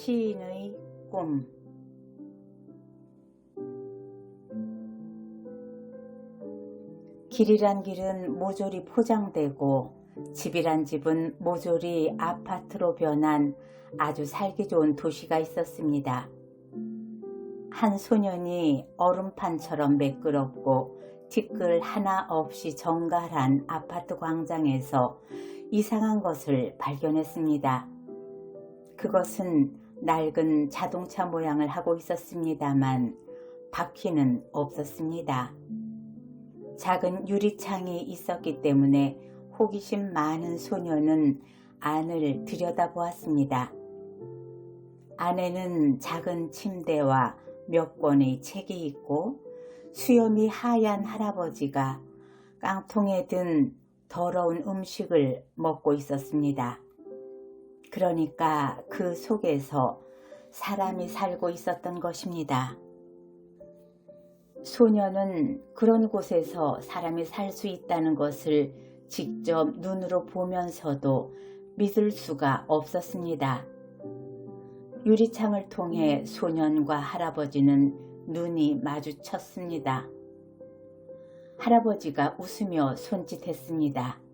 시인의 꿈. 길이란 길은 모조리 포장되고 집이란 집은 모조리 아파트로 변한 아주 살기 좋은 도시가 있었습니다. 한 소년이 얼음판처럼 매끄럽고 티끌 하나 없이 정갈한 아파트 광장에서 이상한 것을 발견했습니다. 그것은 낡은 자동차 모양을 하고 있었습니다만 바퀴는 없었습니다. 작은 유리창이 있었기 때문에 호기심 많은 소년은 안을 들여다보았습니다. 안에는 작은 침대와 몇 권의 책이 있고 수염이 하얀 할아버지가 깡통에 든 더러운 음식을 먹고 있었습니다. 그러니까 그 속에서 사람이 살고 있었던 것입니다. 소년은 그런 곳에서 사람이 살 수 있다는 것을 직접 눈으로 보면서도 믿을 수가 없었습니다. 유리창을 통해 소년과 할아버지는 눈이 마주쳤습니다. 할아버지가 웃으며 손짓했습니다.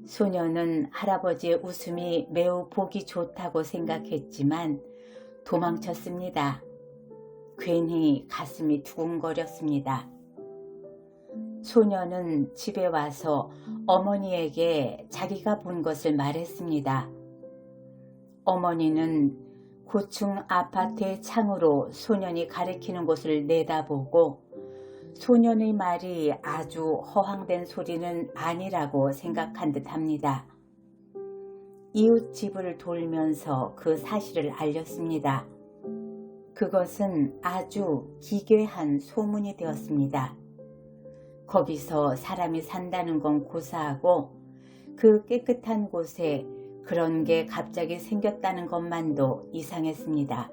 소년은 할아버지의 웃음이 매우 보기 좋다고 생각했지만 도망쳤습니다. 괜히 가슴이 두근거렸습니다. 소년은 집에 와서 어머니에게 자기가 본 것을 말했습니다. 어머니는 고층 아파트의 창으로 소년이 가리키는 곳을 내다보고 소년의 말이 아주 허황된 소리는 아니라고 생각한 듯합니다. 이웃 집을 돌면서 그 사실을 알렸습니다. 그것은 아주 기괴한 소문이 되었습니다. 거기서 사람이 산다는 건 고사하고 그 깨끗한 곳에 그런 게 갑자기 생겼다는 것만도 이상했습니다.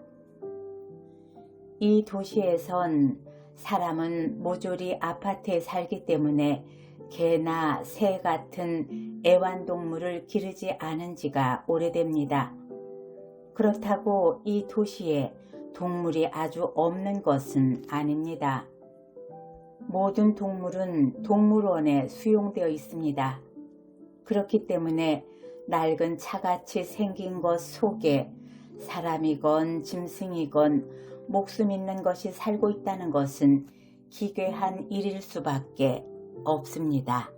이 도시에선 사람은 모조리 아파트에 살기 때문에 개나 새 같은 애완동물을 기르지 않은 지가 오래됩니다. 그렇다고 이 도시에 동물이 아주 없는 것은 아닙니다. 모든 동물은 동물원에 수용되어 있습니다. 그렇기 때문에 낡은 차같이 생긴 것 속에 사람이건 짐승이건 목숨 있는 것이 살고 있다는 것은 기괴한 일일 수밖에 없습니다.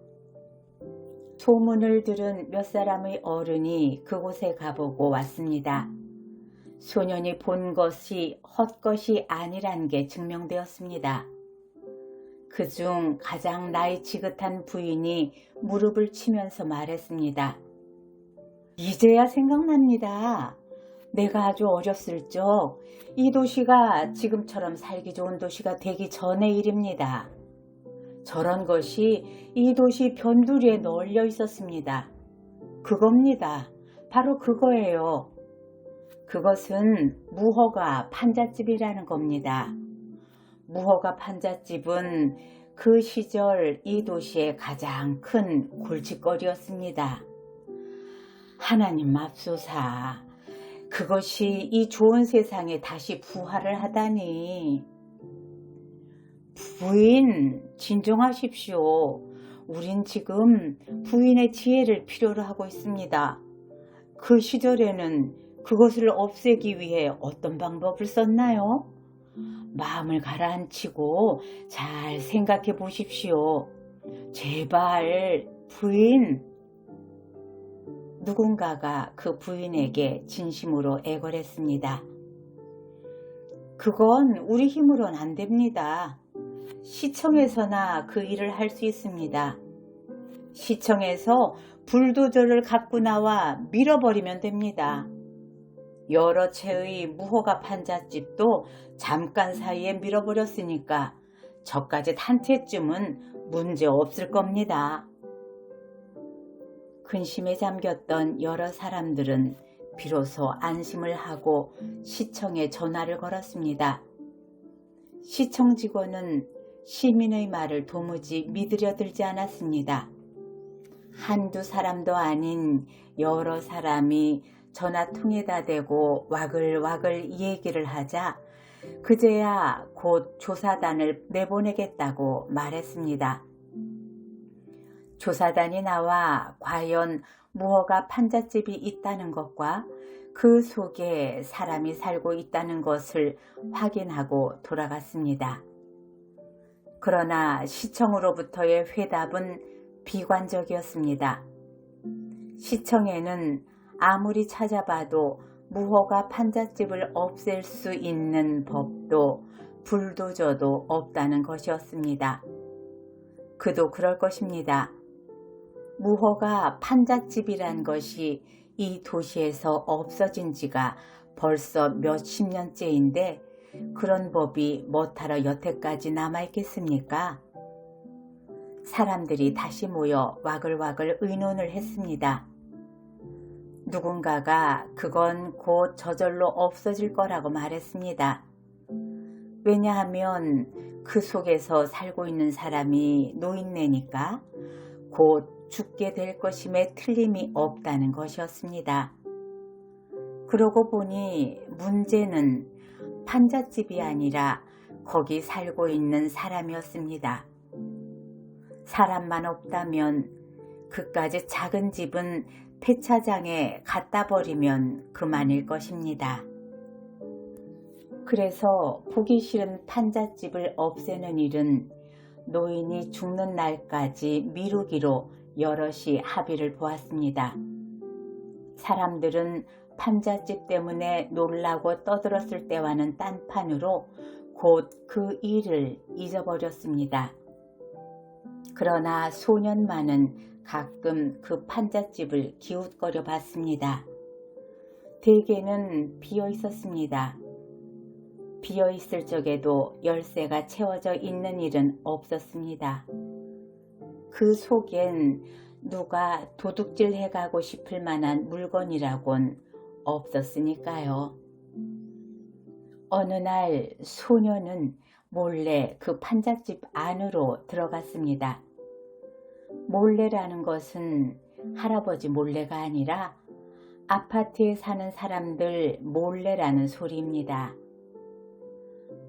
소문을 들은 몇 사람의 어른이 그곳에 가보고 왔습니다. 소년이 본 것이 헛것이 아니란 게 증명되었습니다. 그중 가장 나이 지긋한 부인이 무릎을 치면서 말했습니다. 이제야 생각납니다. 내가 아주 어렸을 적 이 도시가 지금처럼 살기 좋은 도시가 되기 전의 일입니다. 저런 것이 이 도시 변두리에 널려 있었습니다. 그겁니다. 바로 그거예요. 그것은 무허가 판잣집이라는 겁니다. 무허가 판잣집은 그 시절 이 도시의 가장 큰 골칫거리였습니다. 하나님 맙소사, 그것이 이 좋은 세상에 다시 부활을 하다니. 부인, 진정하십시오. 우린 지금 부인의 지혜를 필요로 하고 있습니다. 그 시절에는 그것을 없애기 위해 어떤 방법을 썼나요? 마음을 가라앉히고 잘 생각해 보십시오. 제발, 부인. 누군가가 그 부인에게 진심으로 애걸했습니다. 그건 우리 힘으로는 안 됩니다. 시청에서나 그 일을 할 수 있습니다. 시청에서 불도저를 갖고 나와 밀어버리면 됩니다. 여러 채의 무허가 판잣집도 잠깐 사이에 밀어버렸으니까 저까지 한 채쯤은 문제 없을 겁니다. 근심에 잠겼던 여러 사람들은 비로소 안심을 하고 시청에 전화를 걸었습니다. 시청 직원은 시민의 말을 도무지 믿으려 들지 않았습니다. 한두 사람도 아닌 여러 사람이 전화통에다 대고 와글와글 얘기를 하자 그제야 곧 조사단을 내보내겠다고 말했습니다. 조사단이 나와 과연 무허가 판잣집이 있다는 것과 그 속에 사람이 살고 있다는 것을 확인하고 돌아갔습니다. 그러나 시청으로부터의 회답은 비관적이었습니다. 시청에는 아무리 찾아봐도 무허가 판잣집을 없앨 수 있는 법도 불도저도 없다는 것이었습니다. 그도 그럴 것입니다. 무허가 판잣집이란 것이 이 도시에서 없어진 지가 벌써 몇십 년째인데 그런 법이 뭐하러 여태까지 남아있겠습니까? 사람들이 다시 모여 와글와글 의논을 했습니다. 누군가가 그건 곧 저절로 없어질 거라고 말했습니다. 왜냐하면 그 속에서 살고 있는 사람이 노인네니까 곧 죽게 될 것임에 틀림이 없다는 것이었습니다. 그러고 보니 문제는 판잣집이 아니라 거기 살고 있는 사람이었습니다. 사람만 없다면 그까지 작은 집은 폐차장에 갖다 버리면 그만일 것입니다. 그래서 보기 싫은 판잣집을 없애는 일은 노인이 죽는 날까지 미루기로 여럿이 합의를 보았습니다. 사람들은 판잣집 때문에 놀라고 떠들었을 때와는 딴판으로 곧 그 일을 잊어버렸습니다. 그러나 소년만은 가끔 그 판잣집을 기웃거려 봤습니다. 대개는 비어 있었습니다. 비어 있을 적에도 열쇠가 채워져 있는 일은 없었습니다. 그 속엔 누가 도둑질 해가고 싶을 만한 물건이라곤 없었으니까요. 어느 날 소녀는 몰래 그 판잣집 안으로 들어갔습니다. 몰래라는 것은 할아버지 몰래가 아니라 아파트에 사는 사람들 몰래라는 소리입니다.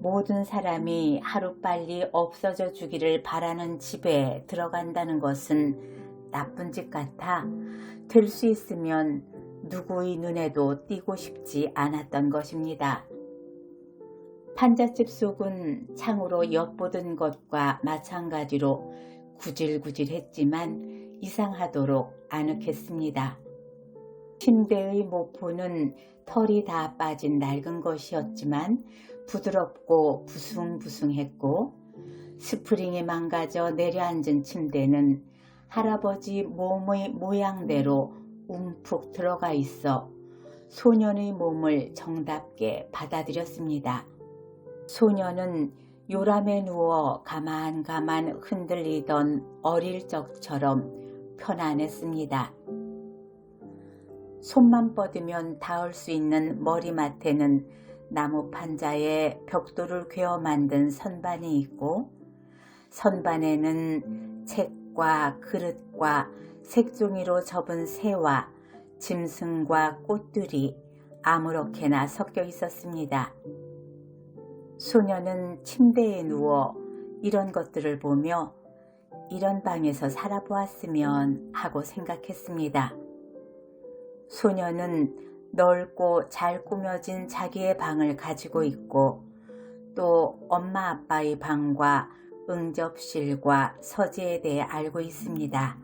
모든 사람이 하루빨리 없어져 주기를 바라는 집에 들어간다는 것은 나쁜 짓 같아 될 수 있으면 누구의 눈에도 띄고 싶지 않았던 것입니다. 판잣집 속은 창으로 엿보던 것과 마찬가지로 구질구질했지만 이상하도록 아늑했습니다. 침대의 모포는 털이 다 빠진 낡은 것이었지만 부드럽고 부숭부숭했고 스프링이 망가져 내려앉은 침대는 할아버지 몸의 모양대로 움푹 들어가 있어 소년의 몸을 정답게 받아들였습니다. 소년은 요람에 누워 가만가만 흔들리던 어릴 적처럼 편안했습니다. 손만 뻗으면 닿을 수 있는 머리맡에는 나무 판자에 벽돌을 괴어 만든 선반이 있고 선반에는 책과 그릇과 색종이로 접은 새와 짐승과 꽃들이 아무렇게나 섞여 있었습니다. 소녀는 침대에 누워 이런 것들을 보며 이런 방에서 살아보았으면 하고 생각했습니다. 소녀는 넓고 잘 꾸며진 자기의 방을 가지고 있고 또 엄마 아빠의 방과 응접실과 서재에 대해 알고 있습니다.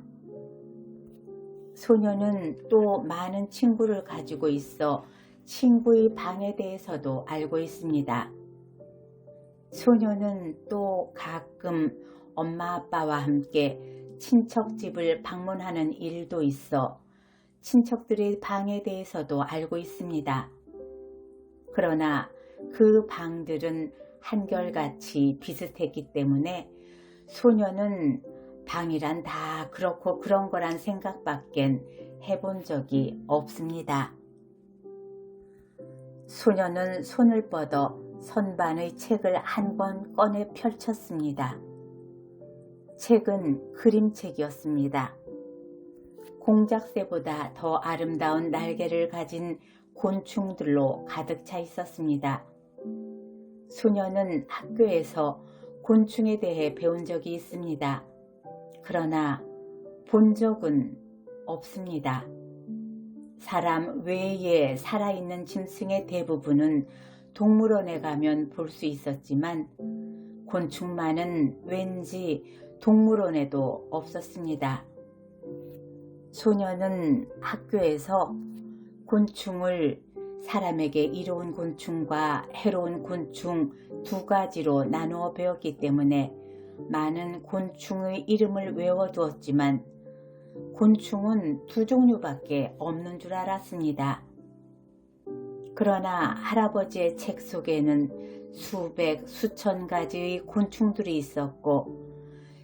소녀는 또 많은 친구를 가지고 있어 친구의 방에 대해서도 알고 있습니다. 소녀는 또 가끔 엄마 아빠와 함께 친척 집을 방문하는 일도 있어 친척들의 방에 대해서도 알고 있습니다. 그러나 그 방들은 한결같이 비슷했기 때문에 소녀는 방이란 다 그렇고 그런 거란 생각밖엔 해본 적이 없습니다. 소녀는 손을 뻗어 선반의 책을 한 권 꺼내 펼쳤습니다. 책은 그림책이었습니다. 공작새보다 더 아름다운 날개를 가진 곤충들로 가득 차 있었습니다. 소녀는 학교에서 곤충에 대해 배운 적이 있습니다. 그러나 본 적은 없습니다. 사람 외에 살아있는 짐승의 대부분은 동물원에 가면 볼 수 있었지만 곤충만은 왠지 동물원에도 없었습니다. 소녀는 학교에서 곤충을 사람에게 이로운 곤충과 해로운 곤충 두 가지로 나누어 배웠기 때문에 많은 곤충의 이름을 외워두었지만 곤충은 두 종류밖에 없는 줄 알았습니다. 그러나 할아버지의 책 속에는 수백, 수천 가지의 곤충들이 있었고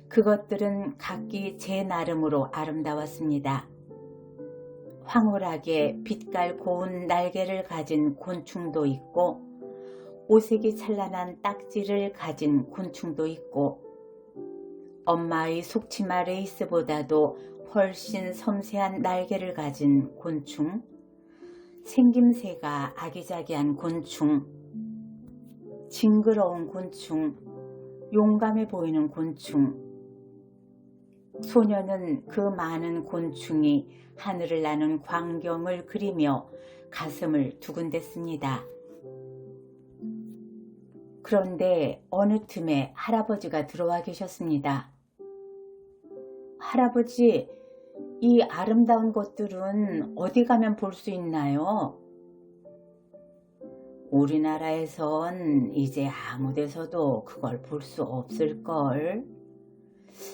그것들은 각기 제 나름으로 아름다웠습니다. 황홀하게 빛깔 고운 날개를 가진 곤충도 있고 오색이 찬란한 딱지를 가진 곤충도 있고 엄마의 속치마 레이스보다도 훨씬 섬세한 날개를 가진 곤충, 생김새가 아기자기한 곤충, 징그러운 곤충, 용감해 보이는 곤충. 소녀는 그 많은 곤충이 하늘을 나는 광경을 그리며 가슴을 두근댔습니다. 그런데 어느 틈에 할아버지가 들어와 계셨습니다. 할아버지, 이 아름다운 것들은 어디 가면 볼 수 있나요? 우리나라에선 이제 아무 데서도 그걸 볼 수 없을걸.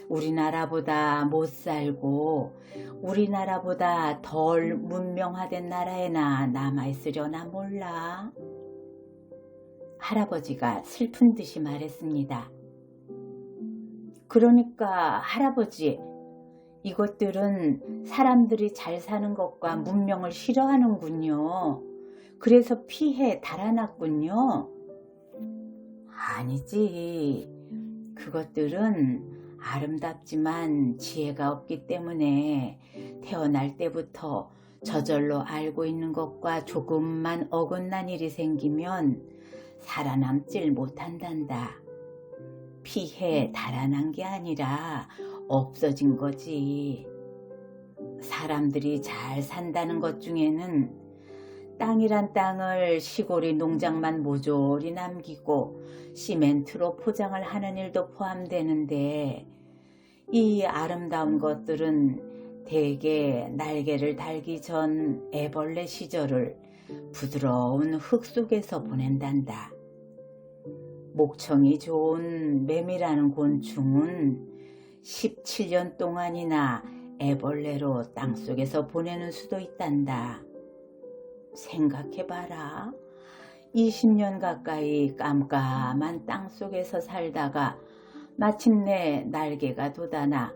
우리나라보다 못 살고 우리나라보다 덜 문명화된 나라에나 남아있으려나 몰라. 할아버지가 슬픈 듯이 말했습니다. 그러니까 할아버지, 이것들은 사람들이 잘 사는 것과 문명을 싫어하는군요. 그래서 피해 달아났군요. 아니지. 그것들은 아름답지만 지혜가 없기 때문에 태어날 때부터 저절로 알고 있는 것과 조금만 어긋난 일이 생기면 살아남질 못한단다. 피해 달아난 게 아니라 없어진 거지. 사람들이 잘 산다는 것 중에는 땅이란 땅을 시골의 농장만 모조리 남기고 시멘트로 포장을 하는 일도 포함되는데 이 아름다운 것들은 대개 날개를 달기 전 애벌레 시절을 부드러운 흙 속에서 보낸단다. 목청이 좋은 매미라는 곤충은 17년 동안이나 애벌레로 땅속에서 보내는 수도 있단다. 생각해봐라. 20년 가까이 깜깜한 땅속에서 살다가 마침내 날개가 돋아나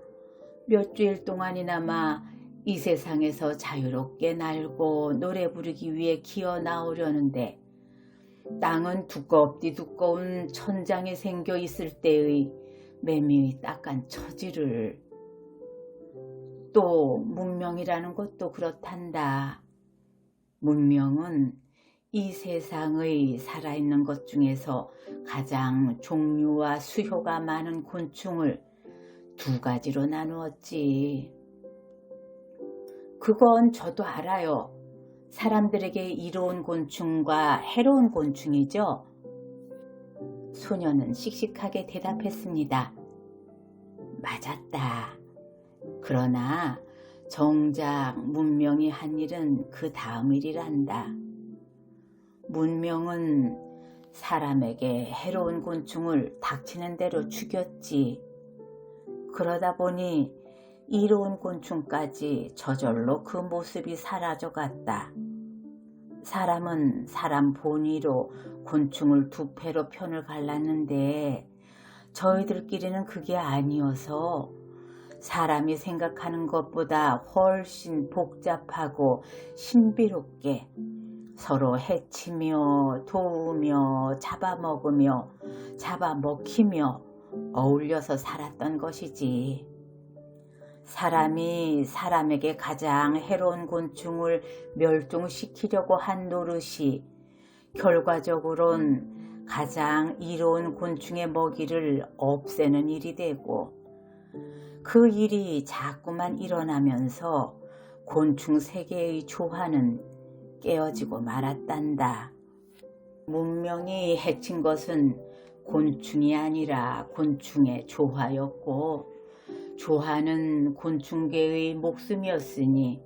몇 주일 동안이나마 이 세상에서 자유롭게 날고 노래 부르기 위해 기어 나오려는데 땅은 두껍디 두꺼운 천장에 생겨 있을 때의 매미의 딱한 처지를. 또 문명이라는 것도 그렇단다. 문명은 이 세상의 살아있는 것 중에서 가장 종류와 수효가 많은 곤충을 두 가지로 나누었지. 그건 저도 알아요. 사람들에게 이로운 곤충과 해로운 곤충이죠. 소녀는 씩씩하게 대답했습니다. 맞았다. 그러나 정작 문명이 한 일은 그 다음 일이란다. 문명은 사람에게 해로운 곤충을 닥치는 대로 죽였지. 그러다 보니 이로운 곤충까지 저절로 그 모습이 사라져갔다. 사람은 사람 본위로 곤충을 두 패로 편을 갈랐는데 저희들끼리는 그게 아니어서 사람이 생각하는 것보다 훨씬 복잡하고 신비롭게 서로 해치며 도우며 잡아먹으며 잡아먹히며 어울려서 살았던 것이지. 사람이 사람에게 가장 해로운 곤충을 멸종시키려고 한 노릇이 결과적으론 가장 이로운 곤충의 먹이를 없애는 일이 되고, 그 일이 자꾸만 일어나면서 곤충 세계의 조화는 깨어지고 말았단다. 문명이 해친 것은 곤충이 아니라 곤충의 조화였고, 조화는 곤충계의 목숨이었으니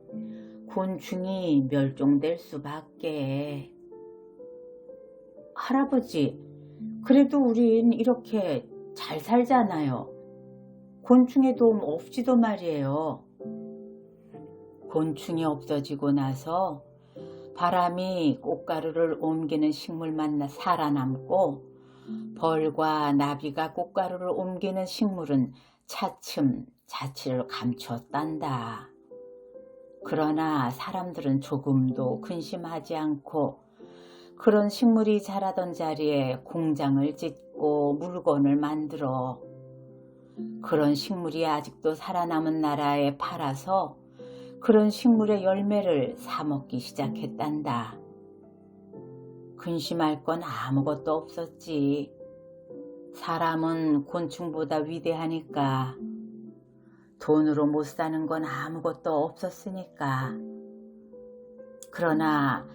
곤충이 멸종될 수밖에. 할아버지, 그래도 우린 이렇게 잘 살잖아요. 곤충의 도움 없이도 말이에요. 곤충이 없어지고 나서 바람이 꽃가루를 옮기는 식물만 살아남고, 벌과 나비가 꽃가루를 옮기는 식물은 차츰 자취를 감췄단다. 그러나 사람들은 조금도 근심하지 않고 그런 식물이 자라던 자리에 공장을 짓고 물건을 만들어 그런 식물이 아직도 살아남은 나라에 팔아서 그런 식물의 열매를 사 먹기 시작했단다. 근심할 건 아무것도 없었지. 사람은 곤충보다 위대하니까. 돈으로 못 사는 건 아무것도 없었으니까. 그러나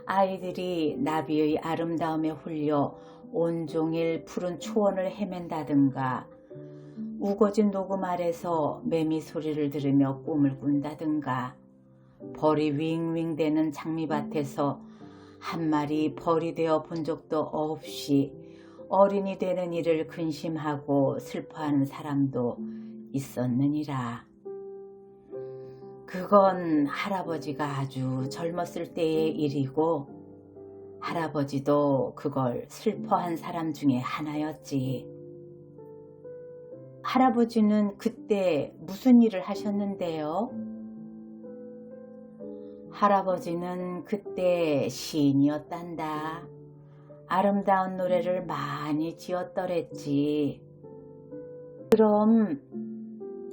아이들이 나비의 아름다움에 홀려 온종일 푸른 초원을 헤맨다든가, 우거진 녹음 아래서 매미 소리를 들으며 꿈을 꾼다든가, 벌이 윙윙대는 장미밭에서 한 마리 벌이 되어 본 적도 없이 어린이 되는 일을 근심하고 슬퍼하는 사람도 있었느니라. 그건 할아버지가 아주 젊었을 때의 일이고, 할아버지도 그걸 슬퍼한 사람 중에 하나였지. 할아버지는 그때 무슨 일을 하셨는데요? 할아버지는 그때 시인이었단다. 아름다운 노래를 많이 지었더랬지. 그럼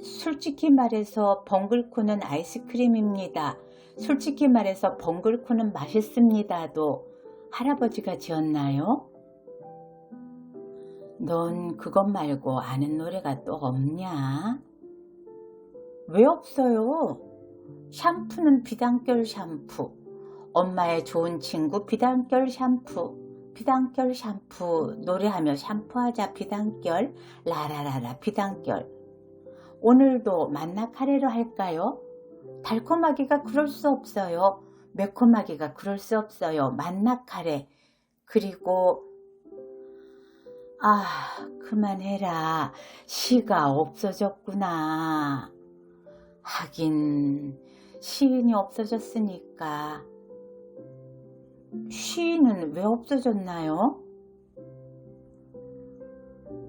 솔직히 말해서 벙글코는 아이스크림입니다. 솔직히 말해서 벙글코는 맛있습니다도 할아버지가 지었나요? 넌 그것 말고 아는 노래가 또 없냐? 왜 없어요? 샴푸는 비단결 샴푸, 엄마의 좋은 친구 비단결 샴푸, 비단결 샴푸, 노래하며 샴푸하자 비단결, 라라라라 비단결. 오늘도 만나 카레로 할까요? 달콤하기가 그럴 수 없어요. 매콤하기가 그럴 수 없어요. 만나 카레. 그리고 그만해라. 시가 없어졌구나. 하긴 시인이 없어졌으니까. 시인은 왜 없어졌나요?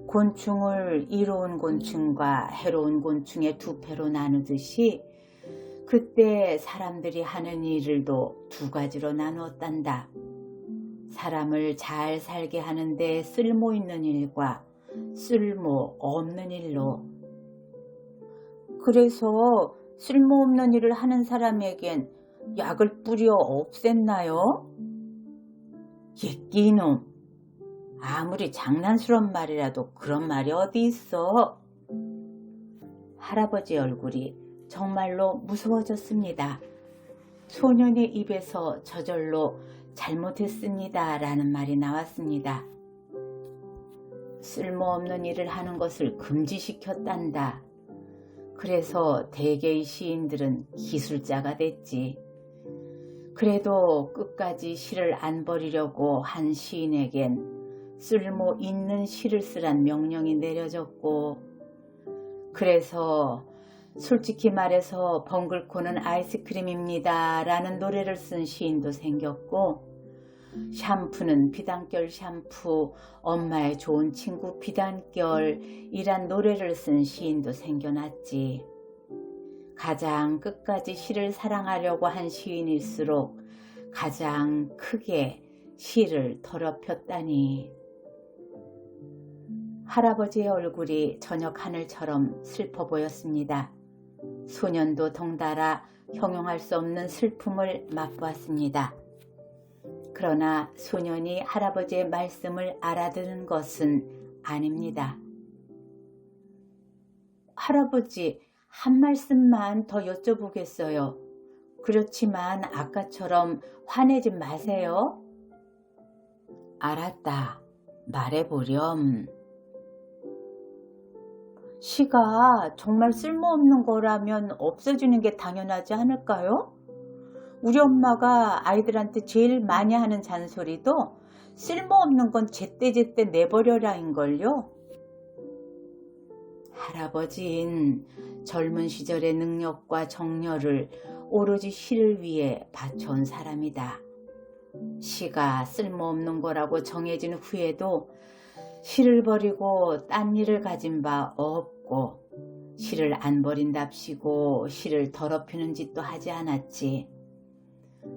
곤충을 이로운 곤충과 해로운 곤충의 두 패로 나누듯이 그때 사람들이 하는 일을도 두 가지로 나누었단다. 사람을 잘 살게 하는데 쓸모 있는 일과 쓸모 없는 일로. 그래서 쓸모없는 일을 하는 사람에겐 약을 뿌려 없앴나요? 예끼놈, 아무리 장난스러운 말이라도 그런 말이 어디 있어. 할아버지 얼굴이 정말로 무서워졌습니다. 소년의 입에서 저절로 잘못했습니다 라는 말이 나왔습니다. 쓸모없는 일을 하는 것을 금지시켰단다. 그래서 대개의 시인들은 기술자가 됐지. 그래도 끝까지 시를 안 버리려고 한 시인에겐 쓸모 있는 시를 쓰란 명령이 내려졌고, 그래서 솔직히 말해서 벙글코는 아이스크림입니다 라는 노래를 쓴 시인도 생겼고, 샴푸는 비단결 샴푸, 엄마의 좋은 친구 비단결이란 노래를 쓴 시인도 생겨났지. 가장 끝까지 시를 사랑하려고 한 시인일수록 가장 크게 시를 더럽혔다니. 할아버지의 얼굴이 저녁 하늘처럼 슬퍼 보였습니다. 소년도 덩달아 형용할 수 없는 슬픔을 맛보았습니다. 그러나 소년이 할아버지의 말씀을 알아듣는 것은 아닙니다. 할아버지, 한 말씀만 더 여쭤보겠어요. 그렇지만 아까처럼 화내지 마세요. 알았다. 말해보렴. 시가 정말 쓸모없는 거라면 없어지는 게 당연하지 않을까요? 우리 엄마가 아이들한테 제일 많이 하는 잔소리도 쓸모없는 건 제때제때 내버려라인걸요. 할아버지인 젊은 시절의 능력과 정열을 오로지 시를 위해 바쳐온 사람이다. 시가 쓸모없는 거라고 정해진 후에도 시를 버리고 딴 일을 가진 바 없고 시를 안 버린답시고 시를 더럽히는 짓도 하지 않았지.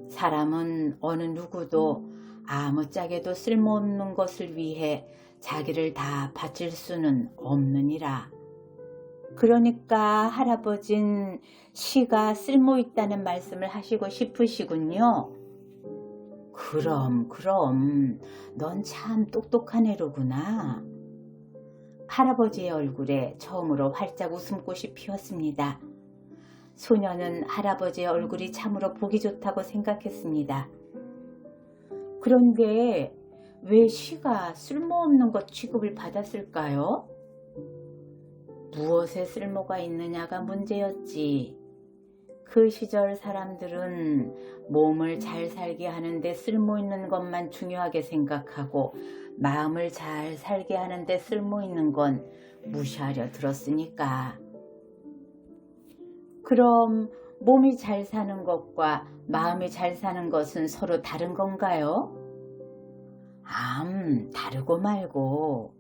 사람은 어느 누구도 아무짝에도 쓸모없는 것을 위해 자기를 다 바칠 수는 없느니라. 그러니까 할아버진 시가 쓸모있다는 말씀을 하시고 싶으시군요. 그럼 넌 참 똑똑한 애로구나. 할아버지의 얼굴에 처음으로 활짝 웃음꽃이 피었습니다. 소녀는 할아버지의 얼굴이 참으로 보기 좋다고 생각했습니다. 그런데 왜 시가 쓸모없는 것 취급을 받았을까요? 무엇에 쓸모가 있느냐가 문제였지. 그 시절 사람들은 몸을 잘 살게 하는데 쓸모있는 것만 중요하게 생각하고 마음을 잘 살게 하는데 쓸모있는 건 무시하려 들었으니까. 그럼 몸이 잘 사는 것과 마음이 잘 사는 것은 서로 다른 건가요? 다르고 말고.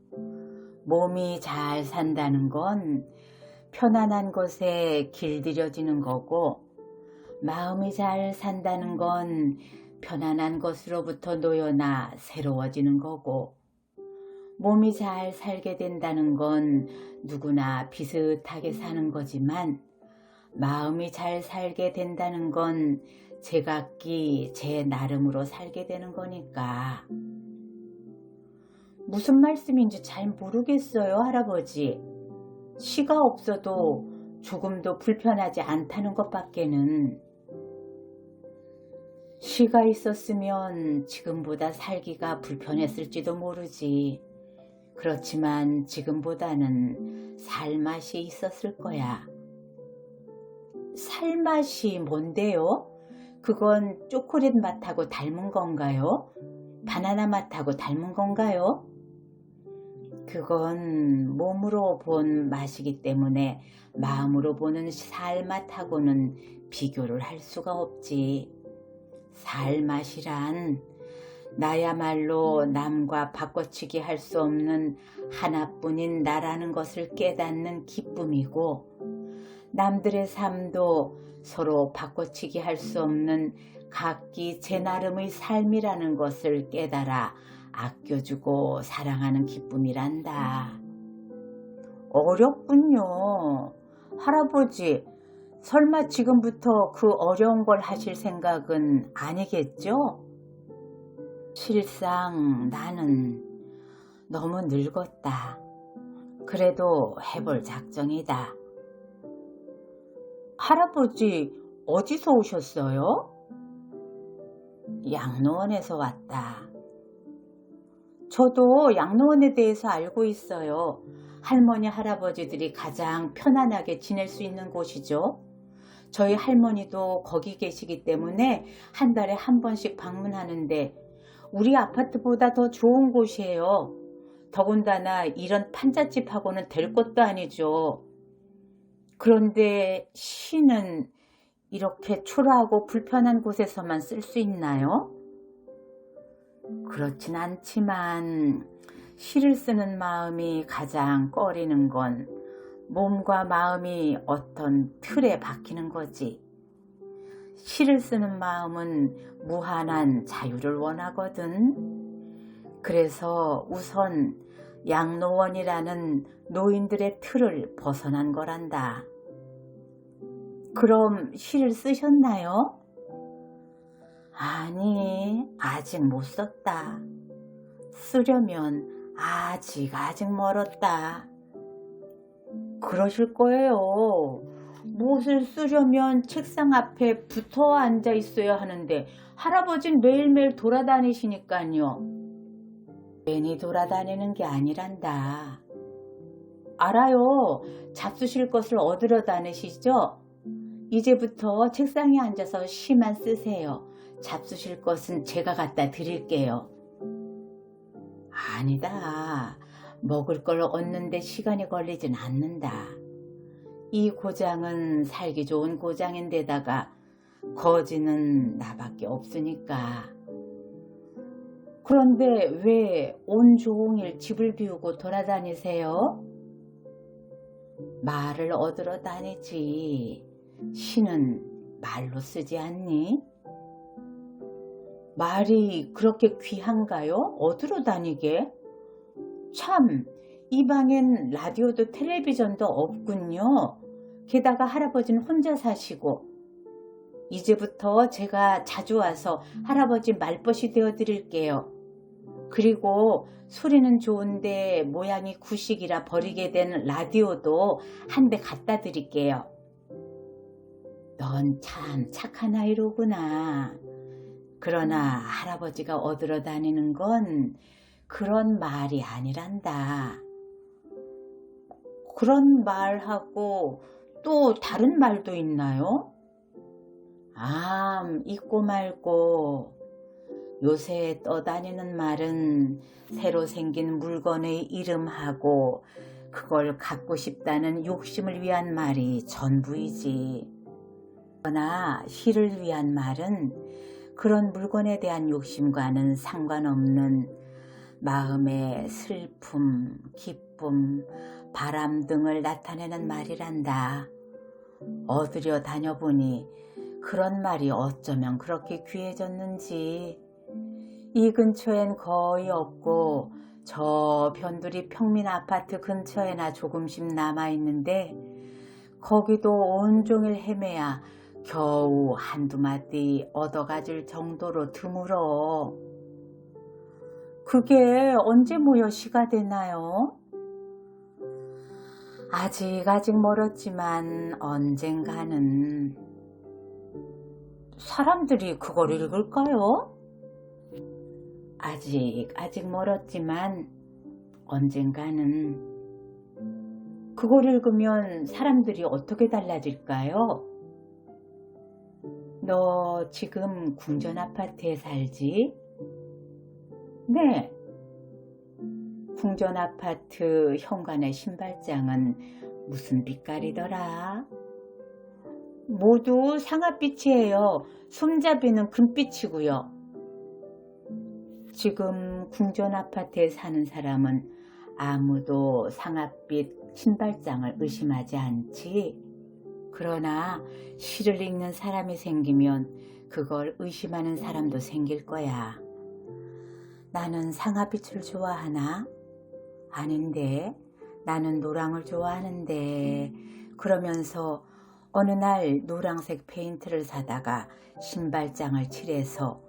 몸이 잘 산다는 건 편안한 것에 길들여지는 거고, 마음이 잘 산다는 건 편안한 것으로부터 놓여나 새로워지는 거고, 몸이 잘 살게 된다는 건 누구나 비슷하게 사는 거지만, 마음이 잘 살게 된다는 건 제각기 제 나름으로 살게 되는 거니까. 무슨 말씀인지 잘 모르겠어요, 할아버지. 시가 없어도 조금도 불편하지 않다는 것밖에는. 시가 있었으면 지금보다 살기가 불편했을지도 모르지. 그렇지만 지금보다는 살맛이 있었을 거야. 살맛이 뭔데요? 그건 초콜릿 맛하고 닮은 건가요? 바나나 맛하고 닮은 건가요? 그건 몸으로 본 맛이기 때문에 마음으로 보는 살맛하고는 비교를 할 수가 없지. 살맛이란 나야말로 남과 바꿔치기 할 수 없는 하나뿐인 나라는 것을 깨닫는 기쁨이고, 남들의 삶도 서로 바꿔치기 할 수 없는 각기 제 나름의 삶이라는 것을 깨달아 아껴주고 사랑하는 기쁨이란다. 어렵군요. 할아버지, 설마 지금부터 그 어려운 걸 하실 생각은 아니겠죠? 실상 나는 너무 늙었다. 그래도 해볼 작정이다. 할아버지, 어디서 오셨어요? 양로원에서 왔다. 저도 양로원에 대해서 알고 있어요. 할머니, 할아버지들이 가장 편안하게 지낼 수 있는 곳이죠. 저희 할머니도 거기 계시기 때문에 한 달에 한 번씩 방문하는데 우리 아파트보다 더 좋은 곳이에요. 더군다나 이런 판잣집하고는 될 것도 아니죠. 그런데 시는 이렇게 초라하고 불편한 곳에서만 쓸 수 있나요? 그렇진 않지만 시를 쓰는 마음이 가장 꺼리는 건 몸과 마음이 어떤 틀에 박히는 거지. 시를 쓰는 마음은 무한한 자유를 원하거든. 그래서 우선 양로원이라는 노인들의 틀을 벗어난 거란다. 그럼 시를 쓰셨나요? 아니, 아직 못 썼다. 쓰려면 아직 멀었다. 그러실 거예요. 무엇을 쓰려면 책상 앞에 붙어 앉아 있어야 하는데 할아버진 매일매일 돌아다니시니까요. 괜히 돌아다니는 게 아니란다. 알아요. 잡수실 것을 얻으러 다니시죠? 이제부터 책상에 앉아서 시만 쓰세요. 잡수실 것은 제가 갖다 드릴게요. 아니다. 먹을 걸 얻는데 시간이 걸리진 않는다. 이 고장은 살기 좋은 고장인데다가 거지는 나밖에 없으니까. 그런데 왜 온종일 집을 비우고 돌아다니세요? 말을 얻으러 다니지. 시는 말로 쓰지 않니? 말이 그렇게 귀한가요? 얻으러 다니게? 참, 이 방엔 라디오도 텔레비전도 없군요. 게다가 할아버지는 혼자 사시고. 이제부터 제가 자주 와서 할아버지 말벗이 되어 드릴게요. 그리고 소리는 좋은데 모양이 구식이라 버리게 된 라디오도 한 대 갖다 드릴게요. 넌 참 착한 아이로구나. 그러나 할아버지가 얻으러 다니는 건 그런 말이 아니란다. 그런 말하고 또 다른 말도 있나요? 있고 말고. 요새 떠다니는 말은 새로 생긴 물건의 이름하고 그걸 갖고 싶다는 욕심을 위한 말이 전부이지. 그러나 시를 위한 말은 그런 물건에 대한 욕심과는 상관없는 마음의 슬픔, 기쁨, 바람 등을 나타내는 말이란다. 얻으려 다녀보니 그런 말이 어쩌면 그렇게 귀해졌는지. 이 근처엔 거의 없고 저 변두리 평민 아파트 근처에나 조금씩 남아있는데 거기도 온종일 헤매야 겨우 한두 마디 얻어가질 정도로 드물어. 그게 언제 모여 시가 되나요? 아직 멀었지만 언젠가는. 사람들이 그걸 읽을까요? 아직 멀었지만 언젠가는. 그걸 읽으면 사람들이 어떻게 달라질까요? 너 지금 궁전 아파트에 살지? 네. 궁전 아파트 현관의 신발장은 무슨 빛깔이더라? 모두 상아빛이에요. 손잡이는 금빛이고요. 지금 궁전 아파트에 사는 사람은 아무도 상아빛 신발장을 의심하지 않지. 그러나 시를 읽는 사람이 생기면 그걸 의심하는 사람도 생길 거야. 나는 상아빛을 좋아하나? 아닌데, 나는 노랑을 좋아하는데. 그러면서 어느 날 노란색 페인트를 사다가 신발장을 칠해서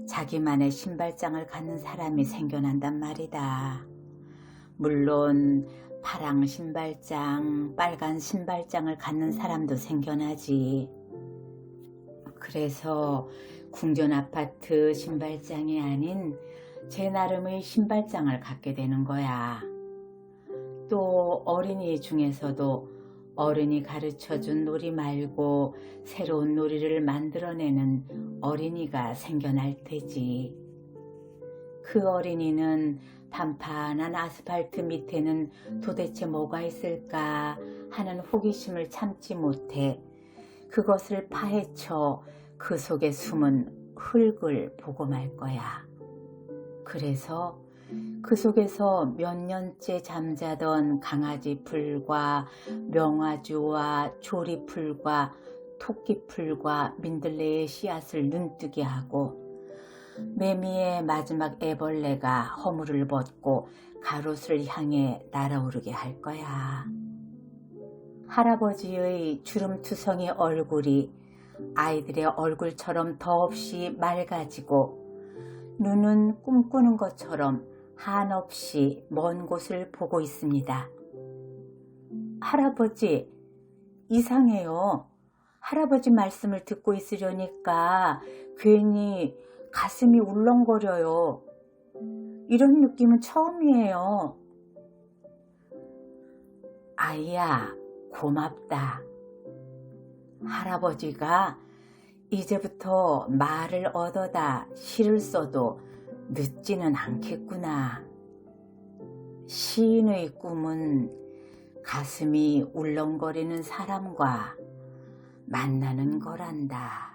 자기만의 신발장을 갖는 사람이 생겨난단 말이다. 물론 파랑 신발장, 빨간 신발장을 갖는 사람도 생겨나지. 그래서 궁전 아파트 신발장이 아닌 제 나름의 신발장을 갖게 되는 거야. 또 어린이 중에서도 어른이 가르쳐준 놀이 말고 새로운 놀이를 만들어내는 어린이가 생겨날 테지. 그 어린이는 판판한 아스팔트 밑에는 도대체 뭐가 있을까 하는 호기심을 참지 못해 그것을 파헤쳐 그 속에 숨은 흙을 보고 말 거야. 그래서 그 속에서 몇 년째 잠자던 강아지풀과 명아주와 조리풀과 토끼풀과 민들레의 씨앗을 눈뜨게 하고 매미의 마지막 애벌레가 허물을 벗고 가롯을 향해 날아오르게 할 거야. 할아버지의 주름투성이 얼굴이 아이들의 얼굴처럼 더없이 맑아지고 눈은 꿈꾸는 것처럼 한없이 먼 곳을 보고 있습니다. 할아버지, 이상해요. 할아버지 말씀을 듣고 있으려니까 괜히 가슴이 울렁거려요. 이런 느낌은 처음이에요. 아이야, 고맙다. 할아버지가 이제부터 말을 얻어다 시를 써도 늦지는 않겠구나. 시인의 꿈은 가슴이 울렁거리는 사람과 만나는 거란다.